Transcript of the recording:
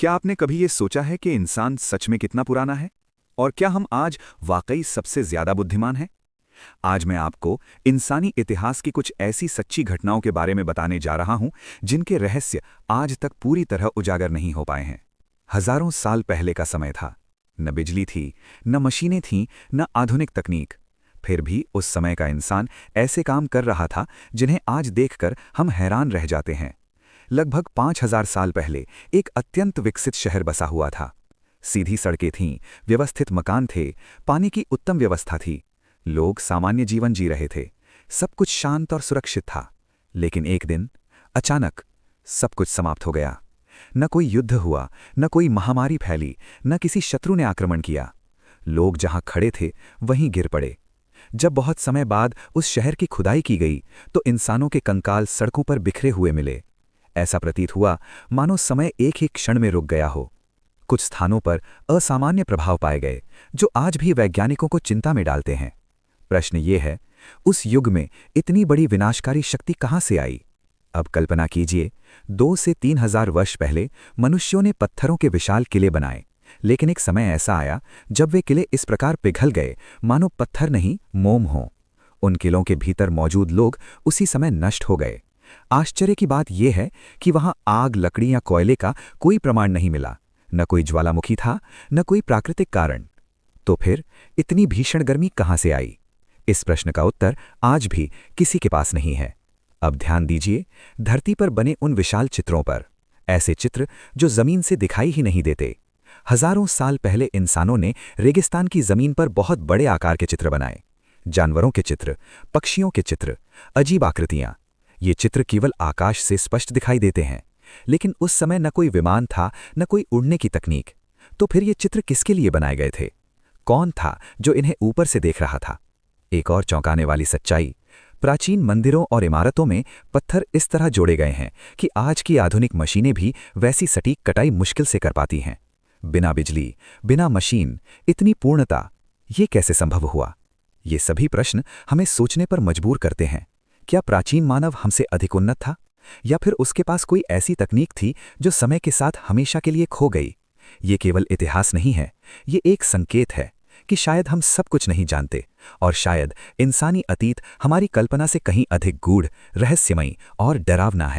क्या आपने कभी ये सोचा है कि इंसान सच में कितना पुराना है? और क्या हम आज वाकई सबसे ज्यादा बुद्धिमान हैं? आज मैं आपको इंसानी इतिहास की कुछ ऐसी सच्ची घटनाओं के बारे में बताने जा रहा हूं जिनके रहस्य आज तक पूरी तरह उजागर नहीं हो पाए हैं। हजारों साल पहले का समय था। न बिजली थी, न मशीनें थीं, न आधुनिक तकनीक। फिर भी उस समय का इंसान ऐसे काम कर रहा था जिन्हें आज देखकर हम हैरान रह जाते हैं। लगभग 5000 साल पहले एक अत्यंत विकसित शहर बसा हुआ था। सीधी सड़कें थीं, व्यवस्थित मकान थे, पानी की उत्तम व्यवस्था थी। लोग सामान्य जीवन जी रहे थे। सब कुछ शांत और सुरक्षित था। लेकिन एक दिन अचानक सब कुछ समाप्त हो गया। न कोई युद्ध हुआ, न कोई महामारी फैली, न किसी शत्रु ने आक्रमण किया। लोग जहां खड़े थे वहीं गिर पड़े। जब बहुत समय बाद उस शहर की खुदाई की गई तो इंसानों के कंकाल सड़कों पर बिखरे हुए मिले। ऐसा प्रतीत हुआ मानो समय एक ही क्षण में रुक गया हो। कुछ स्थानों पर असामान्य प्रभाव पाए गए जो आज भी वैज्ञानिकों को चिंता में डालते हैं। प्रश्न ये है, उस युग में इतनी बड़ी विनाशकारी शक्ति कहां से आई? अब कल्पना कीजिए, 2 से 3000 वर्ष पहले मनुष्यों ने पत्थरों के विशाल किले बनाए। लेकिन एक समय ऐसा आया जब वे किले इस प्रकार पिघल गए मानो पत्थर नहीं, मोम हों। उन किलों के भीतर मौजूद लोग उसी समय नष्ट हो गए। आश्चर्य की बात यह है कि वहां आग, लकड़ी या कोयले का कोई प्रमाण नहीं मिला। न कोई ज्वालामुखी था, न कोई प्राकृतिक कारण। तो फिर इतनी भीषण गर्मी कहां से आई? इस प्रश्न का उत्तर आज भी किसी के पास नहीं है। अब ध्यान दीजिए धरती पर बने उन विशाल चित्रों पर। ऐसे चित्र जो जमीन से दिखाई ही नहीं देते। हजारों साल पहले इंसानों ने रेगिस्तान की जमीन पर बहुत बड़े आकार के चित्र बनाए। जानवरों के चित्र, पक्षियों के चित्र, अजीब आकृतियां। ये चित्र केवल आकाश से स्पष्ट दिखाई देते हैं। लेकिन उस समय न कोई विमान था, न कोई उड़ने की तकनीक। तो फिर ये चित्र किसके लिए बनाए गए थे? कौन था जो इन्हें ऊपर से देख रहा था? एक और चौंकाने वाली सच्चाई, प्राचीन मंदिरों और इमारतों में पत्थर इस तरह जोड़े गए हैं कि आज की आधुनिक मशीनें भी वैसी सटीक कटाई मुश्किल से कर पाती हैं। बिना बिजली, बिना मशीन, इतनी पूर्णता, ये कैसे संभव हुआ? ये सभी प्रश्न हमें सोचने पर मजबूर करते हैं। क्या प्राचीन मानव हमसे अधिक उन्नत था? या फिर उसके पास कोई ऐसी तकनीक थी जो समय के साथ हमेशा के लिए खो गई? ये केवल इतिहास नहीं है, ये एक संकेत है कि शायद हम सब कुछ नहीं जानते, और शायद इंसानी अतीत हमारी कल्पना से कहीं अधिक गूढ़, रहस्यमयी और डरावना है।